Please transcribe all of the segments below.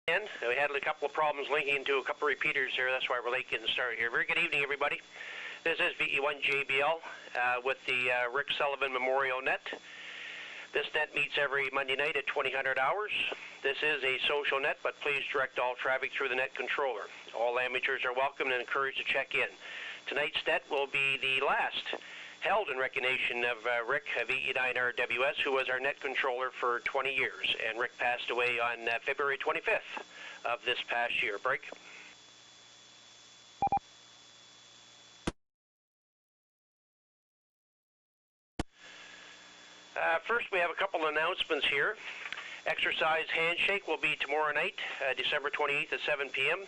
We had a couple of problems linking into a couple of repeaters here. That's why we're late getting started here. Very good evening, everybody. This is VE1JBL with the Rick Sullivan Memorial Net. This net meets every Monday night at 2000 hours. This is a social net, but please direct all traffic through the net controller. All amateurs are welcome and encouraged to check in. Tonight's net will be the last held in recognition of Rick of VE9RWS, who was our net controller for 20 years. And Rick passed away on February 25th of this past year. Break. First, we have a couple of announcements here. Exercise handshake will be tomorrow night, December 28th at 7 p.m.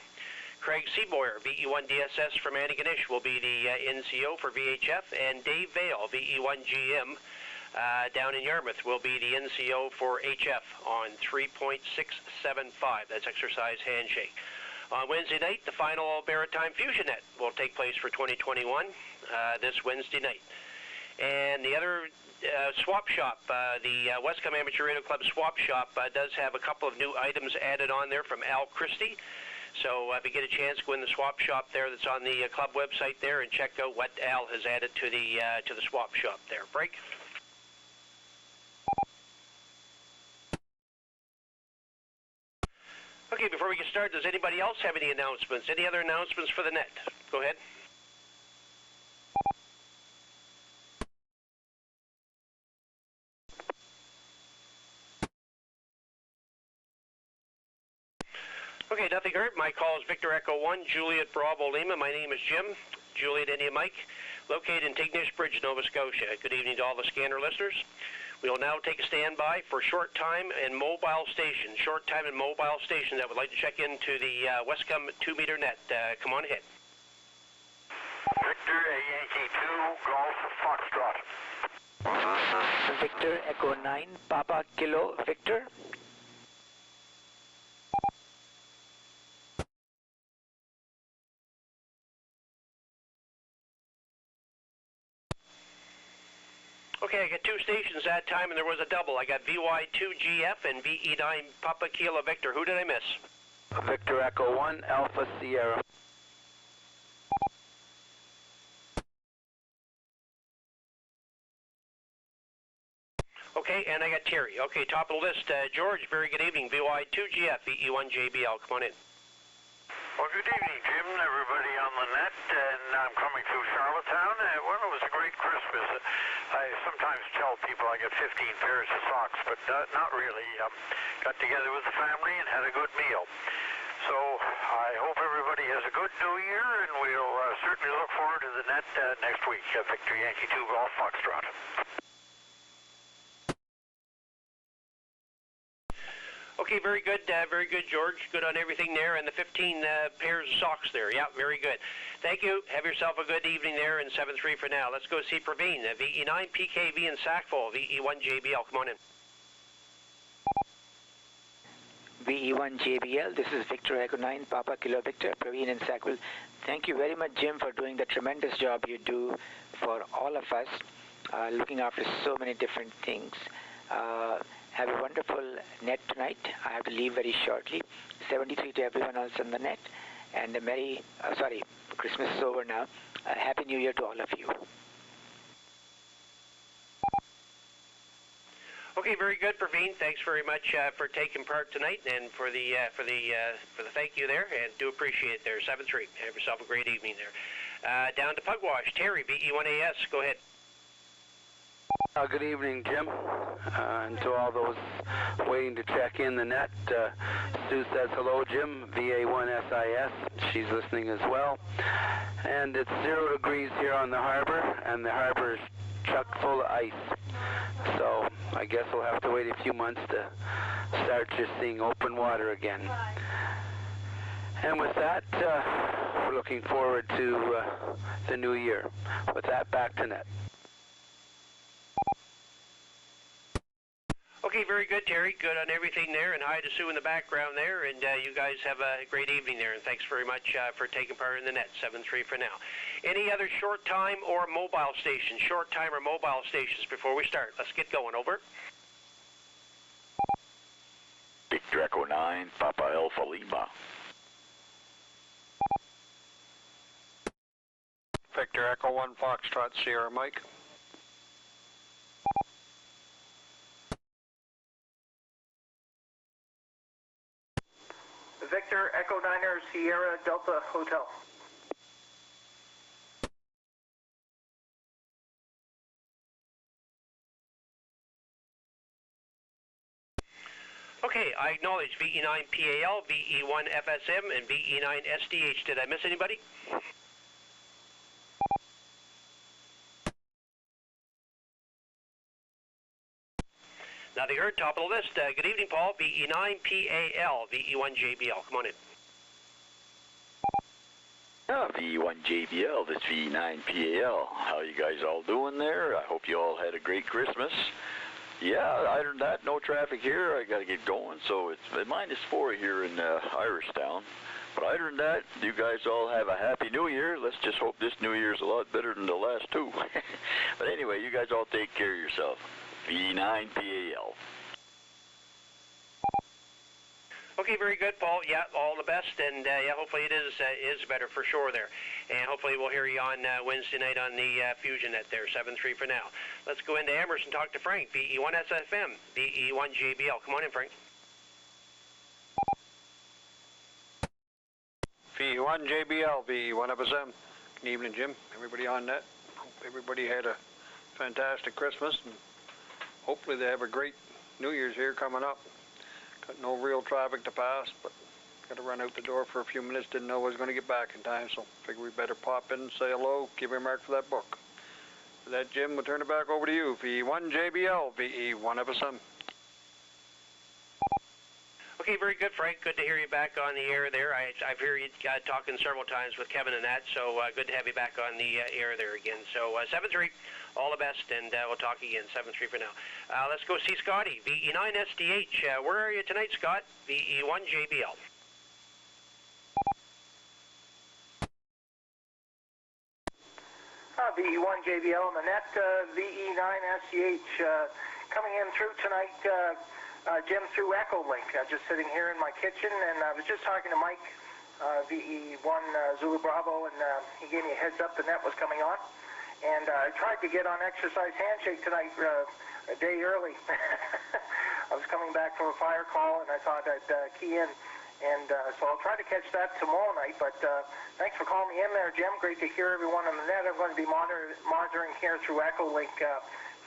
Craig Seaboyer, VE1DSS from Antigonish, will be the NCO for VHF, and Dave Vale, VE1GM, down in Yarmouth, will be the NCO for HF on 3.675. That's exercise handshake. On Wednesday night, the final Maritime Fusion Net will take place for 2021 this Wednesday night. And the other swap shop, the Westcumb Amateur Radio Club swap shop does have a couple of new items added on there from Al Christie. So if you get a chance, go in the swap shop there that's on the club website there and check out what Al has added to the swap shop there. Break. Okay, before we get started, does anybody else have any announcements? Any other announcements for the net? Go ahead. Okay, nothing heard. My call is Victor Echo 1, Juliet Bravo Lima. My name is Jim, Juliet India Mike, located in Tignish Bridge, Nova Scotia. Good evening to all the scanner listeners. We will now take a standby for short time and mobile stations. Short time and mobile stations that would like to check into the Westcumb 2-meter net. Come on ahead. Victor, Yankee 2, Golf Foxtrot. Victor Echo 9, Papa Kilo Victor. Okay, I got two stations that time, and there was a double. I got VY2GF and VE9 Papa Kilo Victor. Who did I miss? Victor Echo 1, Alpha Sierra. Okay, and I got Terry. Okay, top of the list, George, very good evening. VY2GF, VE1JBL, come on in. Well, good evening, Jim, and everybody on the net, and I'm coming through Charlottetown. Well, it was a great Christmas. I sometimes tell people I got 15 pairs of socks, but not really. Got together with the family and had a good meal. So I hope everybody has a good New Year, and we'll certainly look forward to the net next week. Victor Yankee 2, Golf Foxtrot. Okay, very good, George. Good on everything there, and the 15 pairs of socks there. Yeah, very good. Thank you. Have yourself a good evening there, and 7-3 for now. Let's go see Praveen, VE9 PKV in Sackville, VE1JBL. Come on in. VE1JBL, this is Victor Echo 9, Papa Kilo Victor, Praveen in Sackville. Thank you very much, Jim, for doing the tremendous job you do for all of us, looking after so many different things. Have a wonderful net tonight. I have to leave very shortly. 73 to everyone else on the net. And a merry, Christmas is over now. Happy New Year to all of you. Okay, very good, Praveen. Thanks very much for taking part tonight and for the thank you there, and do appreciate it there. 7-3. Have yourself a great evening there. Down to Pugwash, Terry, VE1AS. Go ahead. Good evening, Jim, and to all those waiting to check in the net. Sue says hello, Jim, VA1SIS. She's listening as well. And it's 0 degrees here on the harbor, and the harbor is chock full of ice. So I guess we'll have to wait a few months to start just seeing open water again. And with that, we're looking forward to the new year. With that, back to net. Okay, very good, Terry. Good on everything there, and hi to Sue in the background there, and you guys have a great evening there, and thanks very much for taking part in the net. 7-3 for now. Any other short time or mobile stations, short time or mobile stations before we start? Let's get going. Over. Victor Echo 9, Papa Alpha Lima. Victor Echo 1 Foxtrot Sierra Mike. Victor Echo 9er Sierra Delta Hotel. Okay, I acknowledge VE9PAL, VE1FSM, and VE9SDH. Did I miss anybody? Nothing heard. Top of the list. Good evening, Paul. VE9PAL, VE1JBL. Come on in. VE1JBL, this VE9PAL. How you guys all doing there? I hope you all had a great Christmas. Yeah, other than that, no traffic here. I got to get going, so it's -4 here in Irishtown. But other than that, you guys all have a happy New Year. Let's just hope this New Year's a lot better than the last two. But anyway, you guys all take care of yourself. VE9PAL. Okay, very good, Paul. Yeah, all the best, and yeah, hopefully it is better for sure there. And hopefully we'll hear you on Wednesday night on the Fusion Net there, 7-3 for now. Let's go into Amherst and talk to Frank, VE1SFM, VE1JBL. Come on in, Frank. VE1JBL, VE1FSM. Good evening, Jim. Everybody on net. Hope everybody had a fantastic Christmas, and hopefully they have a great New Year's here coming up. Got no real traffic to pass, but got to run out the door for a few minutes. Didn't know I was going to get back in time, so figure we better pop in and say hello, give me a mark for that book. For that, Jim, we'll turn it back over to you. VE1JBL, VE1FSM. Okay, very good, Frank. Good to hear you back on the air there. I've heard you talking several times with Kevin and that, so good to have you back on the air there again. So 7-3, all the best, and we'll talk again, 7-3 for now. Let's go see Scotty, VE9SDH. Where are you tonight, Scott? VE1JBL. VE1JBL on the net, VE9SDH coming in through tonight. Jim, through Echo Link. Just sitting here in my kitchen, and I was just talking to Mike, VE1 Zulu Bravo, and he gave me a heads up the net was coming on. And I tried to get on Exercise Handshake tonight a day early. I was coming back from a fire call, and I thought I'd key in. And so I'll try to catch that tomorrow night. But thanks for calling me in there, Jim. Great to hear everyone on the net. I'm going to be monitoring here through Echo Link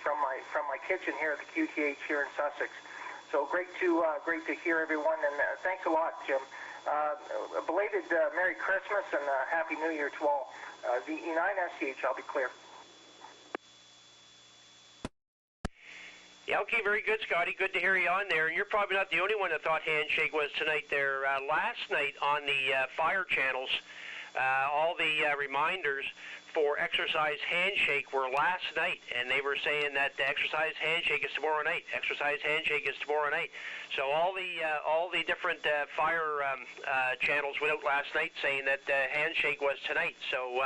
from my kitchen here at the QTH here in Sussex. So great to hear everyone, and thanks a lot, Jim. A belated Merry Christmas and Happy New Year to all. VE9SDH, I'll be clear. Yeah, okay, very good, Scotty. Good to hear you on there. And you're probably not the only one that thought Handshake was tonight there. Last night on the fire channels, all the reminders for Exercise Handshake were last night, and they were saying that Exercise Handshake is tomorrow night. Exercise Handshake is tomorrow night. So all the different fire channels went out last night saying that Handshake was tonight. So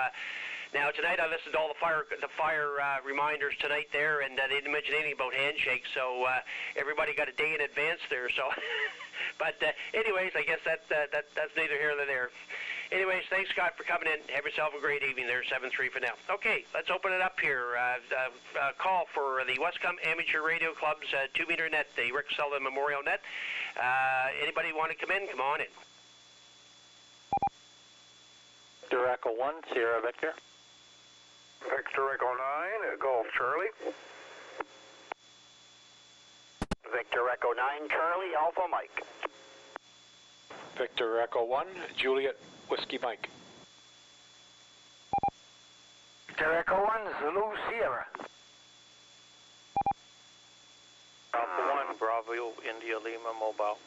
now tonight I listened to all the fire reminders tonight there, and they didn't mention anything about Handshake. So everybody got a day in advance there. So, but anyways, I guess that's neither here nor there. Anyways, thanks, Scott, for coming in. Have yourself a great evening there, 7-3 for now. Okay, let's open it up here. Call for the Westcumb Amateur Radio Club's 2-meter net, the Rick Sullivan Memorial Net. Anybody want to come in? Come on in. Victor Echo 1, Sierra Victor. Victor Echo 9, Golf Charlie. Victor Echo 9, Charlie, Alpha Mike. Victor Echo 1, Juliet, Whiskey Mike. Victor Echo 1, Zulu Sierra. Alpha 1, Bravo, India, Lima, Mobile.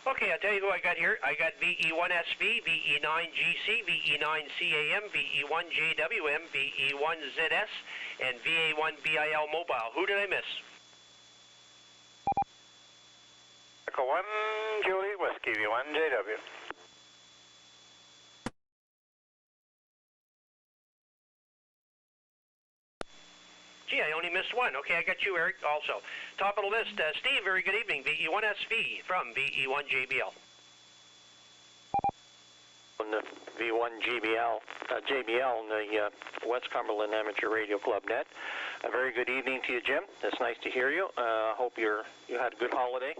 Okay, I'll tell you who I got here. I got VE1SV, VE9GC, VE9CAM, VE1JWM, VE1ZS, and VA1BIL Mobile. Who did I miss? Echo 1, Juliet Whiskey, V1JW. only missed one. Okay, I got you, Eric, also. Top of the list, Steve, very good evening. VE1SV from VE1JBL. On the V1JBL in the West Cumberland Amateur Radio Club net. A very good evening to you, Jim. It's nice to hear you. Hope you had a good holiday.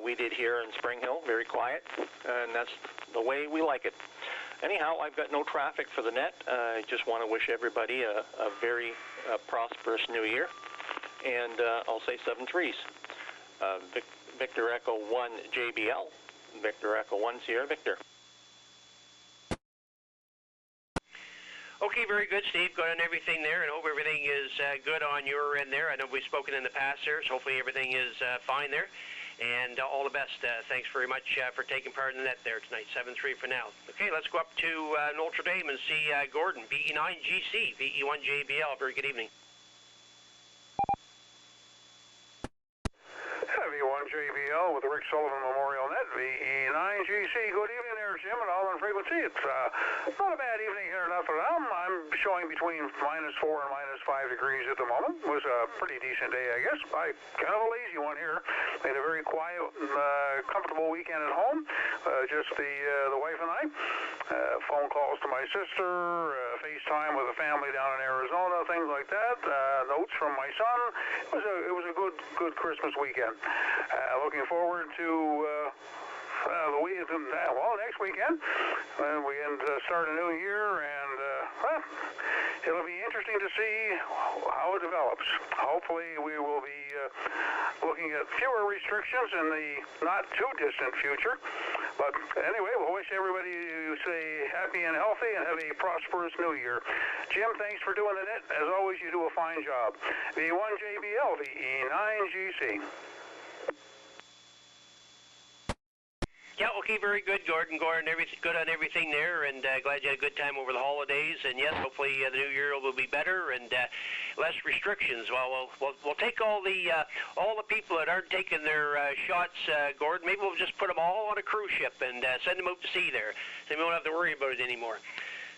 We did here in Spring Hill, very quiet, and that's the way we like it. Anyhow, I've got no traffic for the net. I just want to wish everybody a very prosperous new year, and I'll say 7 threes. Victor Echo 1 JBL. Victor Echo 1 Sierra Victor. Okay, very good, Steve. Good on everything there, and hope everything is good on your end there. I know we've spoken in the past there, so hopefully everything is fine there. And all the best. Thanks very much for taking part in the net there tonight. 7-3 for now. Okay, let's go up to Notre Dame and see Gordon, VE9GC, VE1JBL. Very good evening. V1JBL with the Rick Sullivan Memorial Net, VE9GC. Good evening there, Jim, and all on frequency. It's not a bad evening here in Notre Dame. I'm showing between -4 and -5 degrees at the moment. It was a pretty decent day, I guess. Kind of a lazy one here. Had a very quiet, comfortable weekend at home. Just the wife and I. Phone calls to my sister, FaceTime with the family down in Arizona, things like that. Notes from my son. It was a good Christmas weekend. Looking forward to the weekend. Well, next weekend we start a new year, and it'll be interesting to see how it develops. Hopefully, we will be looking at fewer restrictions in the not too distant future. But anyway, we'll wish everybody to stay happy and healthy and have a prosperous new year. Jim, thanks for doing the net. As always, you do a fine job. V1JBL, VE9GC. Yeah, okay, very good, Gordon. Everything good on everything there, and glad you had a good time over the holidays. And yes, hopefully the new year will be better and less restrictions. Well, we'll take all the people that aren't taking their shots, Gordon. Maybe we'll just put them all on a cruise ship and send them out to sea there, so we won't have to worry about it anymore.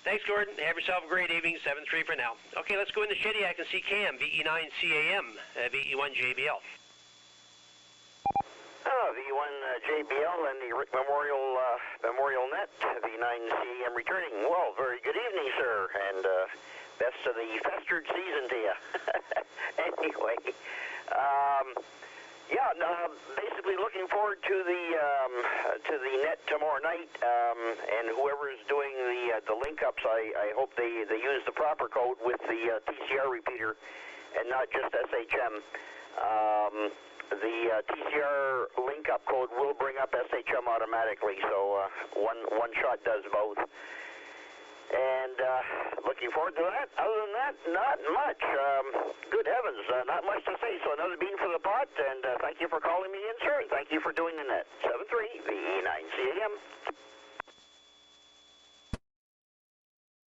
Thanks, Gordon. Have yourself a great evening. 7-3 for now. Okay, let's go into Shediac and see Cam, VE9CAM, VE1JBL. V1JBL and the Rick Memorial Net, V9CAM returning. Well, very good evening, sir, and best of the festered season to you. Anyway, basically looking forward to the net tomorrow night, and whoever is doing the link-ups, I hope they use the proper code with the TCR repeater and not just SHM. The TCR link-up code will bring up SHM automatically, so one shot does both. And looking forward to that. Other than that, not much. Good heavens, not much to say. So another bean for the pot, and thank you for calling me in, sir, and thank you for doing the net. 7-3, VE9CAM.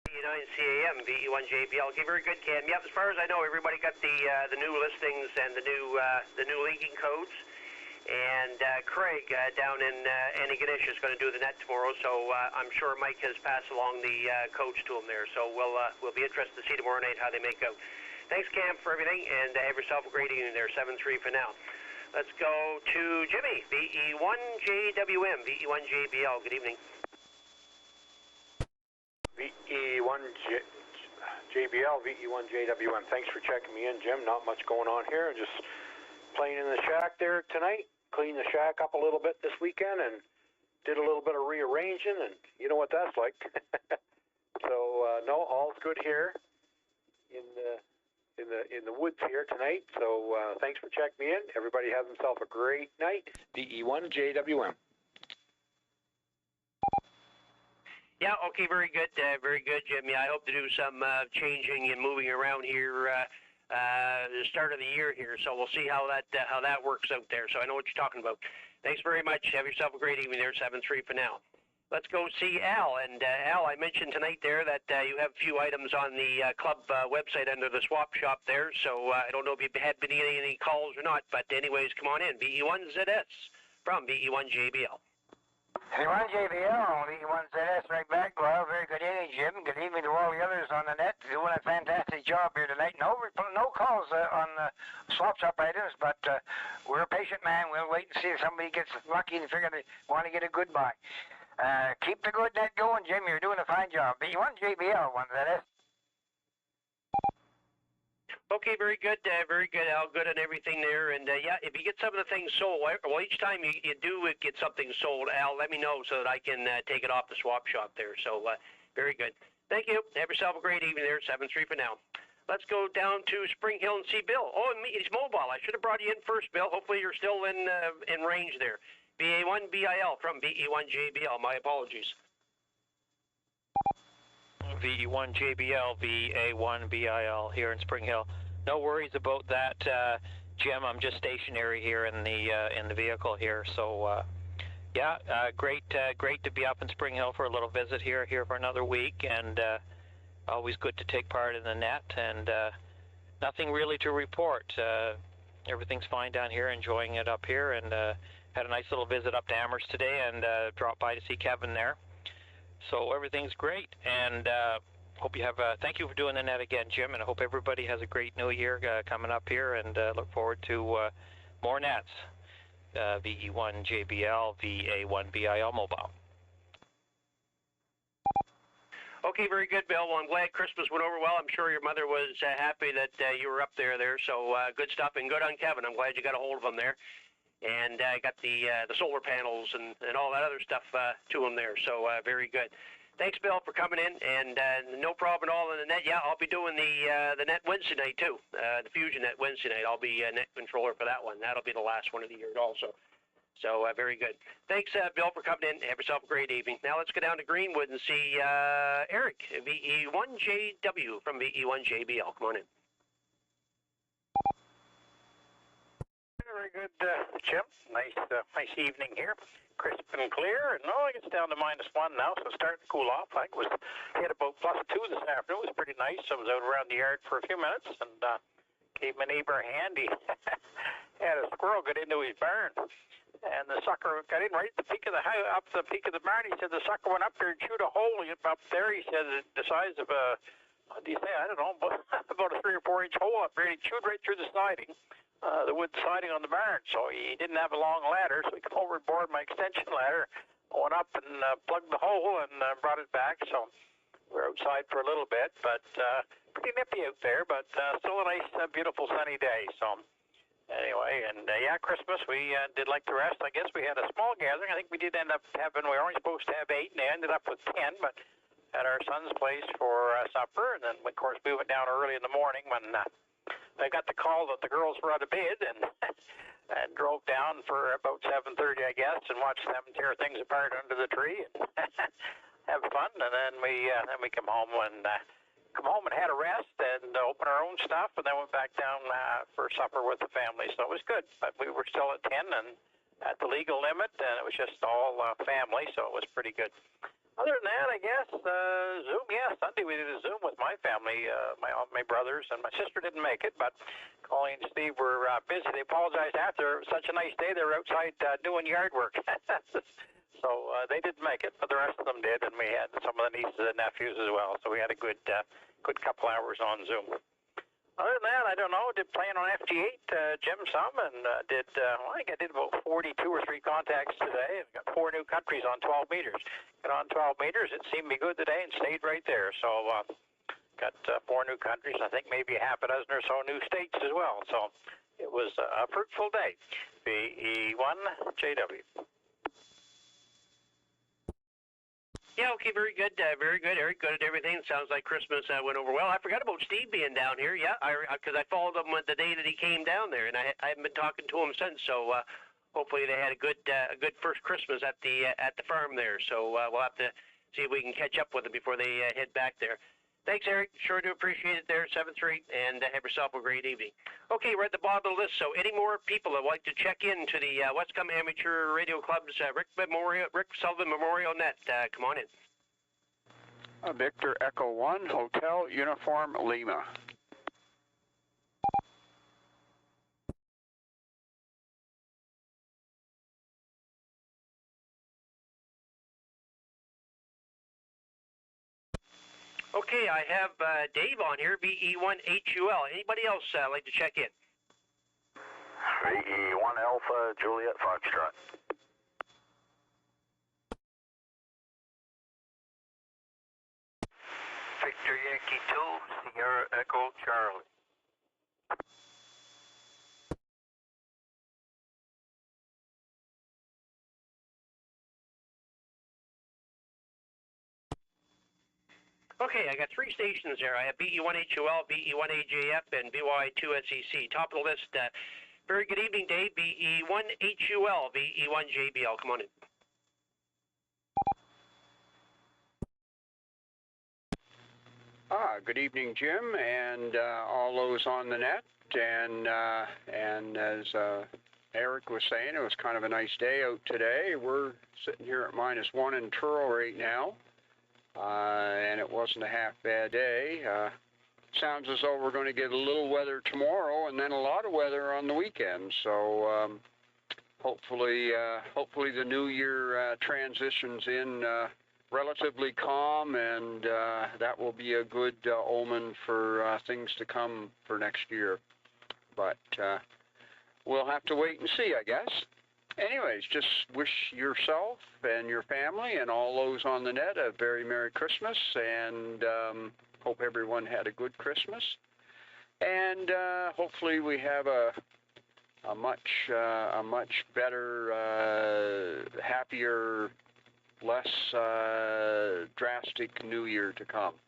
VE9CAM, VE1JBL. Okay, very good, Cam. Yep, as far as I know, everybody got the new listings and the new leaking codes. And Craig down in Antigonish is going to do the net tomorrow, so I'm sure Mike has passed along the codes to him there. So we'll be interested to see tomorrow night how they make out. Thanks, Cam, for everything, and have yourself a great evening there. 7-3 for now. Let's go to Jimmy, VE1JWM, VE1JBL. Good evening. VE1JBL, VE1JWM. Thanks for checking me in, Jim. Not much going on here. Just playing in the shack there tonight. Cleaned the shack up a little bit this weekend and did a little bit of rearranging, and you know what that's like. So no, all's good here in the woods here tonight. So thanks for checking me in. Everybody have themselves a great night. VE1JWM. Yeah, okay, very good, Jim. Yeah, I hope to do some changing and moving around here the start of the year here, so we'll see how that works out there. So I know what you're talking about. Thanks very much. Have yourself a great evening there. 7-3 for now. Let's go see Al. And Al, I mentioned tonight there that you have a few items on the club website under the swap shop there. So I don't know if you had been getting any calls or not, but anyways, come on in. VE1ZS from VE1JBL. VE1JBL, VE1ZS, right back. Well, very good evening, Jim. Good evening to all the others on the net. Doing a fantastic job here tonight. No calls on the swap shop items, but we're a patient man. We'll wait and see if somebody gets lucky and figure they want to get a good buy. Keep the good net going, Jim. You're doing a fine job. B1 JBL one, that is. Okay, very good, Al. Good on everything there. And yeah, if you get some of the things sold, well, each time you do get something sold, Al, let me know so that I can take it off the swap shop there. So very good. Thank you. Have yourself a great evening there. 7-3 for now. Let's go down to Spring Hill and see Bill. Oh, and he's mobile. I should have brought you in first, Bill. Hopefully you're still in range there. BA1 BIL from BE1 JBL. My apologies. VE1 JBL, VA1 BIL here in Spring Hill. No worries about that, Jim. I'm just stationary here in the vehicle here. So yeah, great to be up in Spring Hill for a little visit here for another week, and always good to take part in the net. And nothing really to report. Everything's fine down here. Enjoying it up here, and had a nice little visit up to Amherst today, and dropped by to see Kevin there. So everything's great, and hope you have. Thank you for doing the net again, Jim, and I hope everybody has a great new year coming up here, and look forward to more nets. VE1 JBL, VA1 BIL mobile. Okay, very good, Bill. Well, I'm glad Christmas went over well. I'm sure your mother was happy that you were up there. So good stuff, and good on Kevin. I'm glad you got a hold of him there. And I got the solar panels and all that other stuff to him there. So very good. Thanks, Bill, for coming in. And no problem at all in the net. Yeah, I'll be doing the net Wednesday night, too. The Fusion net Wednesday night. I'll be net controller for that one. That'll be the last one of the year also. So very good. Thanks, Bill, for coming in. Have yourself a great evening. Now let's go down to Greenwood and see Eric, VE1JW from VE1JBL. Come on in. Very good, Jim. Nice evening here. Crisp and clear. And I guess down to -1 now, so starting to cool off. I think it was hit about +2 this afternoon. It was pretty nice. I was out around the yard for a few minutes and gave my neighbor a hand. He had a squirrel get into his barn, and the sucker got in right at the peak of the house, up the peak of the barn. He said the sucker went up there and chewed a hole up there. He said the size of a, what do you say? I don't know, about a 3 or 4 inch hole up there. And he chewed right through the siding. The wood siding on the barn, so he didn't have a long ladder, so he came over and borrowed my extension ladder, went up and plugged the hole and brought it back. So we're outside for a little bit, but pretty nippy out there, but still a nice, beautiful sunny day. So anyway, and yeah, Christmas, we did like the rest. I guess we had a small gathering. I think we did end up having, we were only supposed to have 8, and they ended up with 10, but at our son's place for supper, and then, of course, we went down early in the morning when I got the call that the girls were out of bed, and drove down for about 7:30, I guess, and watched them tear things apart under the tree and have fun. And then we come home and had a rest and open our own stuff, and then went back down for supper with the family. So it was good, but we were still at 10 and at the legal limit, and it was just all family, so it was pretty good. Other than that, I guess, Zoom, yeah, Sunday we did a Zoom with my family, my brothers, and my sister didn't make it, but Colleen and Steve were busy. They apologized after. It was such a nice day. They were outside doing yard work. So they didn't make it, but the rest of them did, and we had some of the nieces and nephews as well. So we had a good couple hours on Zoom. Other than that, I don't know. Did playing on FG8, Jim some, and I think I did about 42 or 3 contacts today, and got 4 new countries on 12 meters. Got on 12 meters. It seemed to be good today and stayed right there. So got 4 new countries. I think maybe half a dozen or so new states as well. So it was a fruitful day. VE1JW. Yeah, okay, very good, Eric. Good at everything. Sounds like Christmas went over well. I forgot about Steve being down here. Yeah, because I followed him the day that he came down there, and I haven't been talking to him since. So hopefully they had a good first Christmas at the farm there. So we'll have to see if we can catch up with him before they head back there. Thanks, Eric. Sure do appreciate it there, 7-3, and have yourself a great evening. Okay, we're at the bottom of the list, so any more people that would like to check in to the Westcumb Amateur Radio Club's Rick Sullivan Memorial Net, come on in. Victor Echo 1, Hotel Uniform Lima. Okay, I have Dave on here, VE1HUL. Anybody else like to check in? VE1 Alpha Juliet Foxtrot. Victor Yankee 2, Sierra Echo Charlie. Okay, I got 3 stations there. I have BE1HUL, BE1AJF, and BY2SEC. Top of the list. Very good evening, Dave. BE1HUL, BE1JBL. Come on in. Good evening, Jim, and all those on the net. And as Eric was saying, it was kind of a nice day out today. We're sitting here at -1 in Truro right now. And it wasn't a half bad day. Sounds as though we're going to get a little weather tomorrow and then a lot of weather on the weekend. So hopefully the new year transitions in relatively calm, and that will be a good omen for things to come for next year. But we'll have to wait and see, I guess. Anyways, just wish yourself and your family and all those on the net a very Merry Christmas, and hope everyone had a good Christmas. And hopefully we have a much better, happier, less drastic New Year to come.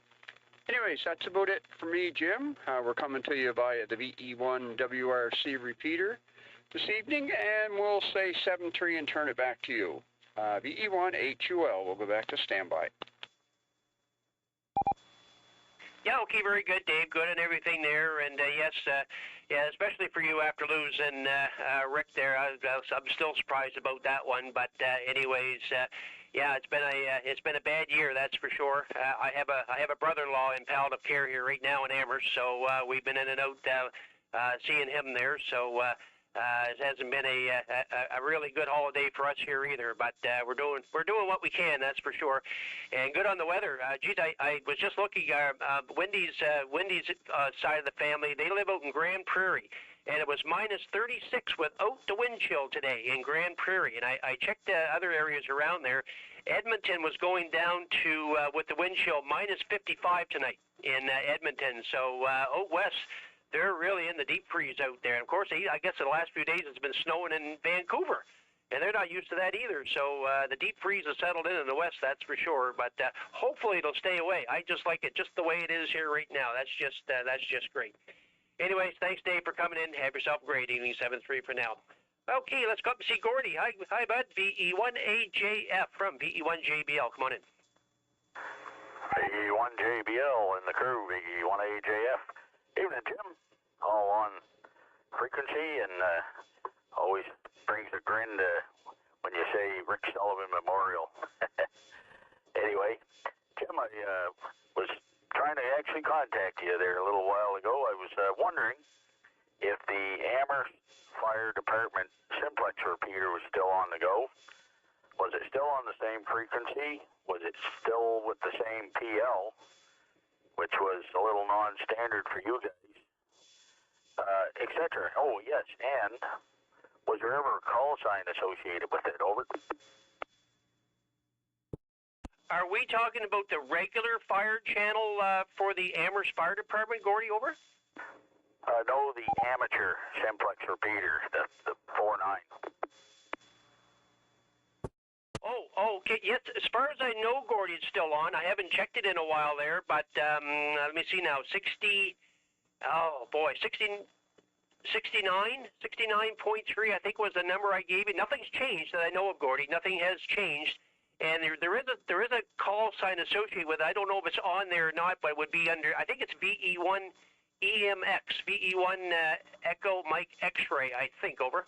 Anyways, that's about it for me, Jim. We're coming to you via the VE1 WRC repeater this evening, and we'll say 7-3 and turn it back to you. VE1HUL, we'll go back to standby. Yeah, okay, very good, Dave. Good and everything there, and yes, yeah, especially for you after losing Rick there. I'm still surprised about that one, but anyways, yeah, it's been a bad year, that's for sure. I have a brother-in-law in palliative care here right now in Amherst, so we've been in and out seeing him there. So. It hasn't been a really good holiday for us here either, but we're doing what we can, that's for sure. And good on the weather. Geez, I was just looking. Wendy's side of the family, they live out in Grand Prairie, and it was -36 without the wind chill today in Grand Prairie. And I checked other areas around there. Edmonton was going down to with the wind chill -55 tonight in Edmonton. So out west, they're really in the deep freeze out there. And of course, I guess the last few days it's been snowing in Vancouver, and they're not used to that either. So the deep freeze has settled in the west, that's for sure. But hopefully it'll stay away. I just like it just the way it is here right now. That's just great. Anyways, thanks, Dave, for coming in. Have yourself a great evening. 7-3 for now. Okay, let's go up and see Gordy. Hi, bud. VE1AJF from VE1JBL. Come on in. VE1JBL in the crew. VE1AJF. Evening, Jim. All on frequency, and always brings a grin when you say Rick Sullivan Memorial. Anyway, Jim, I was trying to actually contact you there a little while ago. I was wondering if the Amherst Fire Department simplex repeater was still on the go. Was it still on the same frequency? Was it still with the same PL, which was a little non-standard for you guys, etc. Oh, yes, and was there ever a call sign associated with it? Over. Are we talking about the regular fire channel for the Amherst Fire Department, Gordy? Over. No, the amateur simplex repeater, the 4.9. Oh, okay. Yes, as far as I know, Gordy, it's still on. I haven't checked it in a while there, but let me see now. 69.3, I think was the number I gave you. Nothing's changed that I know of, Gordy. Nothing has changed. And there is a call sign associated with it. I don't know if it's on there or not, but it would be under, I think it's VE1 EMX, VE1 Echo Mike X-ray, I think. Over.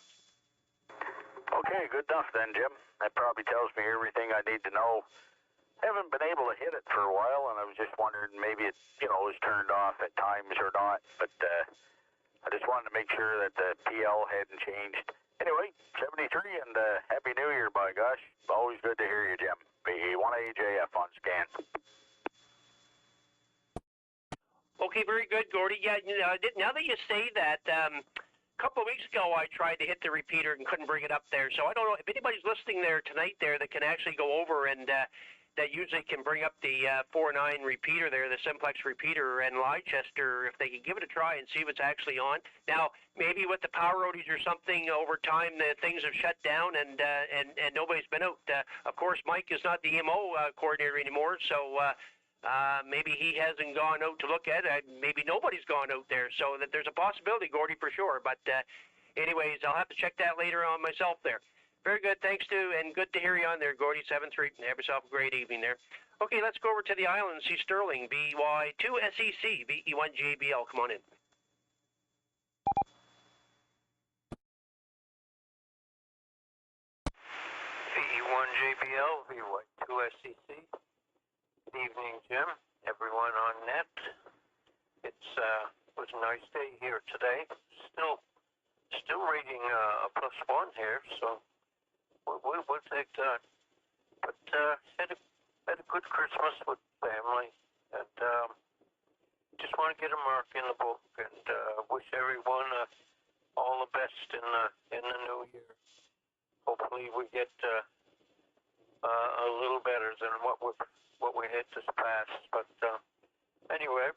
Okay, good enough then, Jim. That probably tells me everything I need to know. Haven't been able to hit it for a while, and I was just wondering maybe it, was turned off at times or not. But I just wanted to make sure that the PL hadn't changed. Anyway, 73 and Happy New Year, by gosh. Always good to hear you, Jim. VE1AJF on scan. Okay, very good, Gordy. Yeah, now that you say that, a couple of weeks ago I tried to hit the repeater and couldn't bring it up there. So I don't know if anybody's listening there tonight there that can actually go over and that usually can bring up the 4.9 repeater there, the simplex repeater in Leicester, if they can give it a try and see what's actually on. Now, maybe with the power outage or something over time, things have shut down and nobody's been out. Of course, Mike is not the EMO coordinator anymore, so maybe he hasn't gone out to look at it. Maybe nobody's gone out there, so that there's a possibility, Gordy, for sure. But anyways, I'll have to check that later on myself there. Very good. Thanks and good to hear you on there, Gordy, 7-3. Have yourself a great evening there. Okay, let's go over to the island and see Sterling, BY2SEC, VE1JBL. Come on in. VE1JBL, VY2SEC. Good evening, Jim. Everyone on net. It was a nice day here today. Still rating a +1 here, so we'll take that. But had a good Christmas with family, and just want to get a mark in the book and wish everyone all the best in the new year. Hopefully we get a little better than what we had this past. But anyway,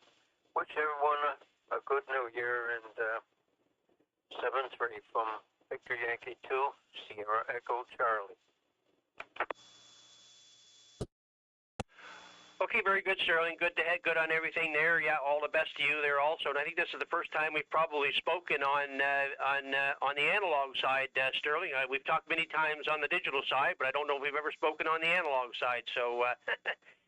wish everyone a good new year, and 7-3 from Victor Yankee 2, Sierra Echo Charlie. Okay, very good, Sterling. Good on everything there. Yeah, all the best to you there also. And I think this is the first time we've probably spoken on the analog side, Sterling. We've talked many times on the digital side, but I don't know if we've ever spoken on the analog side. So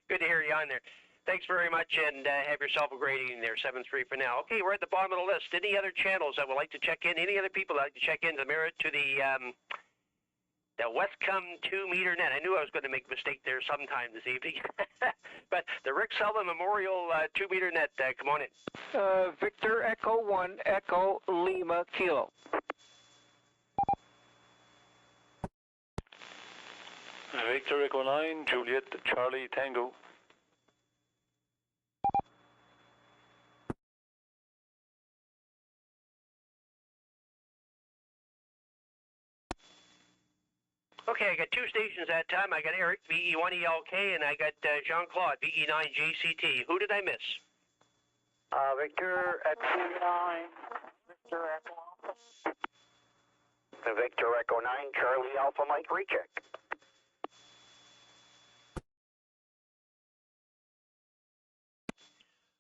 good to hear you on there. Thanks very much, and have yourself a great evening there. 7-3 for now. Okay, we're at the bottom of the list. Any other channels that would like to check in? Any other people that like to check in to the Westcumb 2-meter net? I knew I was going to make a mistake there sometime this evening. But the Rick Sullivan Memorial 2-meter net, come on in. Victor Echo 1, Echo Lima Kilo. Victor Echo 9, Juliet Charlie Tango. Okay, I got two stations that time. I got Eric, VE1ELK, and I got Jean-Claude, VE9JCT. Who did I miss? Victor Echo 9. Victor Echo Alpha. Victor Echo 9, Charlie Alpha Mike, recheck.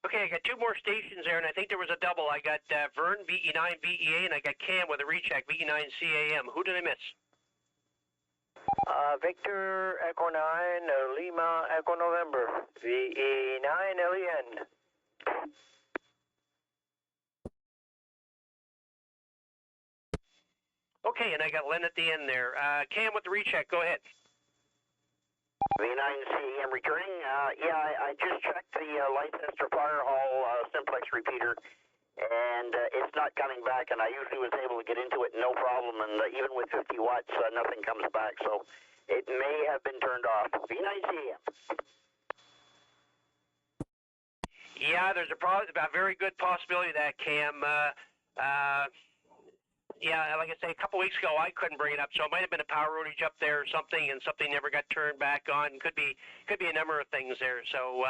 Okay, I got two more stations there, and I think there was a double. I got Vern, VE9VEA, and I got Cam with a recheck, VE9CAM. Who did I miss? Victor Echo 9, Lima Echo November, VE9LEN. Okay, and I got Len at the end there. Cam with the recheck, go ahead. V9CAM returning. I just checked the Leicester Fire Hall simplex repeater, and it's not coming back, and I usually was able to get into it no problem, and even with 50 watts, nothing comes back, so it may have been turned off. V9CAM. Yeah, there's a very good possibility of that, Cam. Yeah, like I say, a couple weeks ago I couldn't bring it up, so it might have been a power outage up there or something, and something never got turned back on. Could be a number of things there. So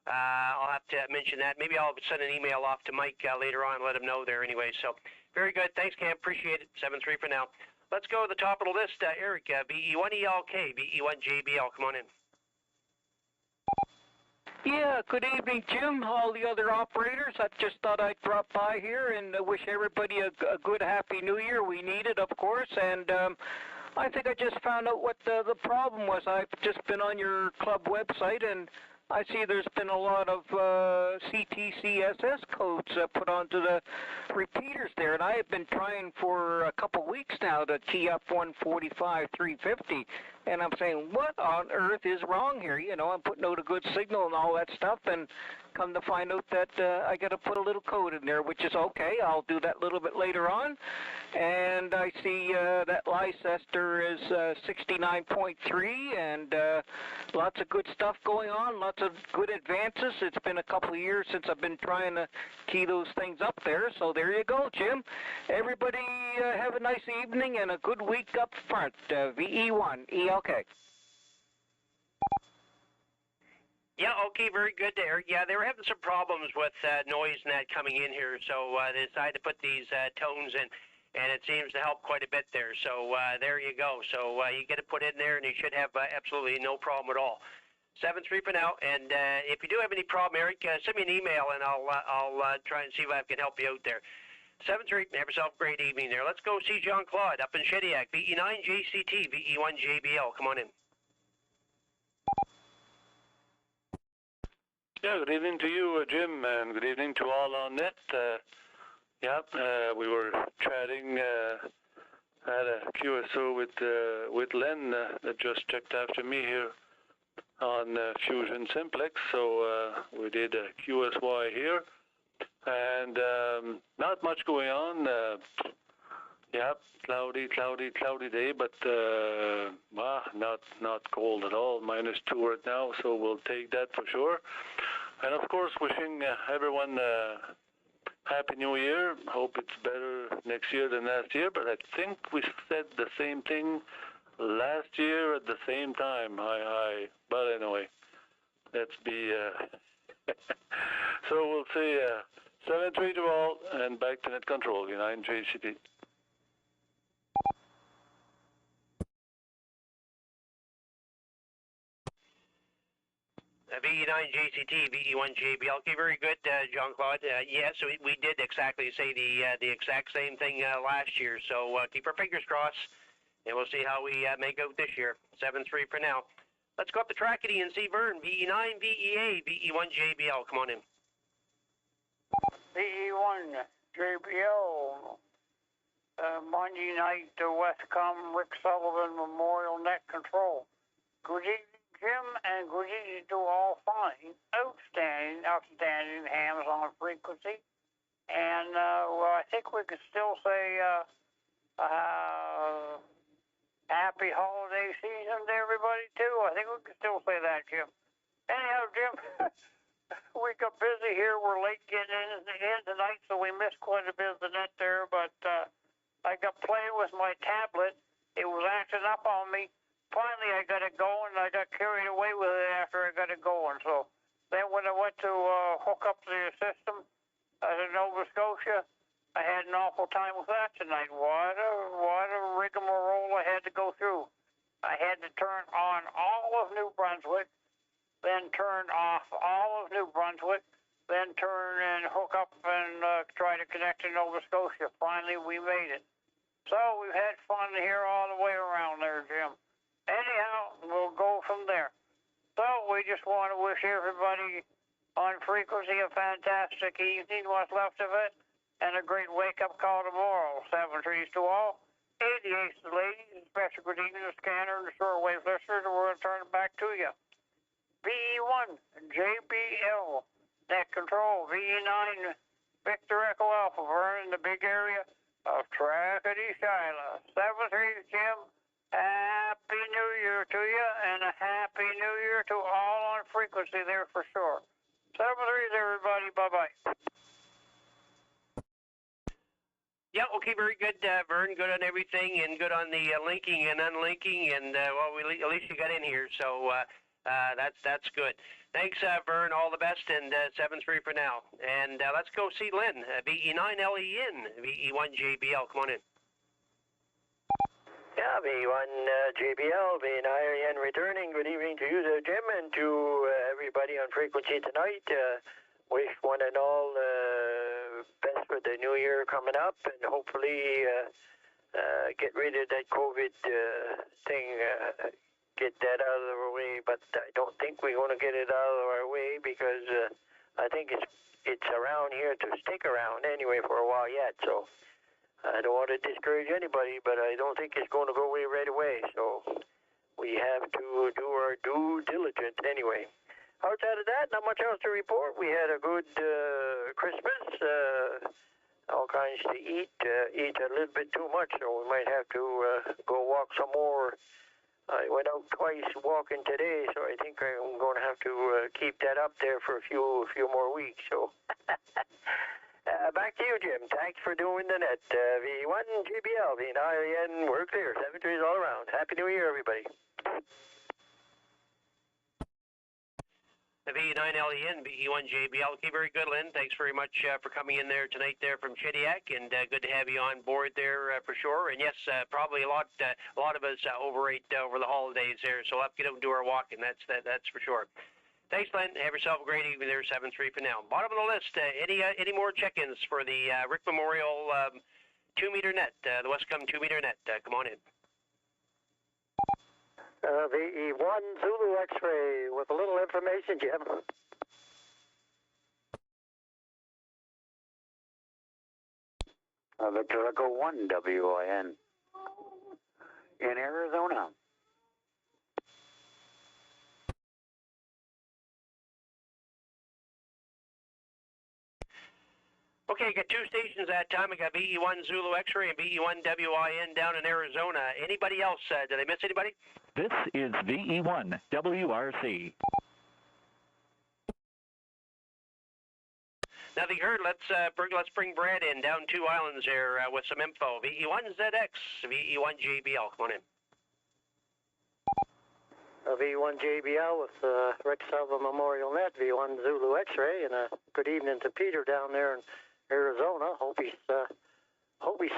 I'll have to mention that. Maybe I'll send an email off to Mike later on and let him know there anyway. So very good. Thanks, Cam. Appreciate it. 7-3 for now. Let's go to the top of the list. Eric, VE1ELK, VE1JBL. Come on in. Yeah, good evening, Jim, all the other operators. I just thought I'd drop by here and wish everybody a good, happy New Year. We need it, of course, and I think I just found out what the problem was. I've just been on your club website, and I see there's been a lot of CTCSS codes put onto the repeaters there, and I have been trying for a couple weeks now to key up 145 350, and I'm saying, what on earth is wrong here? You know, I'm putting out a good signal and all that stuff, and come to find out that I got to put a little code in there, which is okay. I'll do that a little bit later on. And I see that Leicester is 69.3, and lots of good stuff going on, lots of good advances. It's been a couple of years since I've been trying to key those things up there, so there you go, Jim. Everybody have a nice evening and a good week up front. VE1, ELK. Yeah, okay, very good there. Yeah, they were having some problems with noise and that coming in here, so they decided to put these tones in, and it seems to help quite a bit there. So there you go. So you get it put in there, and you should have absolutely no problem at all. 7-3 for now, and if you do have any problem, Eric, send me an email, and I'll try and see if I can help you out there. 7-3, have yourself a great evening there. Let's go see Jean-Claude up in Shediac, VE9 JCT, VE1 JBL. Come on in. Yeah, good evening to you, Jim, and good evening to all on net. We were chatting at a QSO with Len that just checked after me here on Fusion Simplex. So we did a QSY here, and not much going on. Cloudy day, but not cold at all. -2 right now, so we'll take that for sure. And of course, wishing everyone Happy New Year. Hope it's better next year than last year, but I think we said the same thing last year at the same time. But anyway, let's be... So we'll say 7-3 to all, and back to net control, United JCT. VE9 JCT, VE1 JBL. Okay, very good, Jean-Claude. Yes, we did exactly say the exact same thing last year. So keep our fingers crossed, and we'll see how we make out this year. 7-3 for now. Let's go up to Trackety and see Vern. VE9 VEA, VE1 JBL. Come on in. VE1 JBL. Monday night, Westcumb, Rick Sullivan Memorial Net Control. Good evening, Jim, and good evening to all fine, outstanding hams on frequency. And, I think we could still say, happy holiday season to everybody, too. I think we could still say that, Jim. Anyhow, Jim, we got busy here. We're late getting in tonight, so we missed quite a bit of the net there, but, I got playing with my tablet. It was acting up on me. Finally, I got it going, and I got carried away with it after I got it going. So then when I went to hook up the system in Nova Scotia, I had an awful time with that tonight. What a rigmarole I had to go through. I had to turn on all of New Brunswick, then turn off all of New Brunswick, then turn and hook up and try to connect to Nova Scotia. Finally, we made it. So we've had fun here all the way around there, Jim. Anyhow, we'll go from there. So we just want to wish everybody on frequency a fantastic evening, what's left of it, and a great wake-up call tomorrow. 7 trees to all. 88 to the ladies, special good evening to Scanner and the shortwave listeners, and we're going to turn it back to you. VE1, JBL, net control, VE9, Victor Echo Alpha, Vern in the big area of Trackety, Shiloh. 7-3, Jim. Happy New Year to you, and a Happy New Year to all on frequency there for sure. 7-3, everybody. Bye-bye. Yeah, okay, very good, Vern. Good on everything, and good on the linking and unlinking, and well, at least you got in here, so that's good. Thanks, Vern. All the best, and 7-3 for now. And let's go see Lynn, VE9 LEN, VE1 JBL. Come on in. Yeah, VE1 JBL, VE9 LEN returning. Good evening to you, Jim, and to everybody on frequency tonight. Wish one and all best for the new year coming up, and hopefully get rid of that COVID thing, get that out of our way. But I don't think we're going to get it out of our way, because I think it's around here to stick around anyway for a while yet. So I don't want to discourage anybody, but I don't think it's going to go away right away. So we have to do our due diligence anyway. outside of that, not much else to report. We had a good Christmas. All kinds to eat. Eat a little bit too much, so we might have to go walk some more. I went out twice walking today, so I think I'm going to have to keep that up there for a few more weeks. So back to you, Jim. Thanks for doing the net. V1 GBL, V9, we're clear. 73s all around. Happy New Year, everybody. The V9LEN, VE1 JBL. Okay, very good, Lynn. Thanks very much for coming in there tonight there from Chediac, and good to have you on board there for sure. And yes, probably a lot of us overate over the holidays there, so we'll have to get out and do our walking. That's for sure. Thanks, Lynn. Have yourself a great evening there, 7-3 for now. Bottom of the list, any more check-ins for the Rick Memorial 2-meter net, the Westcumb 2-meter net? Come on in. VE1 Zulu X-ray with a little information, Jim. Victor Echo 1 WIN in Arizona. Okay, got two stations that time. I got VE1 Zulu X-ray and VE1 WIN down in Arizona. Anybody else? Did I miss anybody? This is VE1 WRC. Nothing heard. Let's bring Brad in down 2 islands there with some info. VE1 ZX, VE1 JBL. Come on in. V1 JBL with Rick Silva Memorial Net, V1 Zulu X-ray, and good evening to Peter down there in Arizona. Hope he's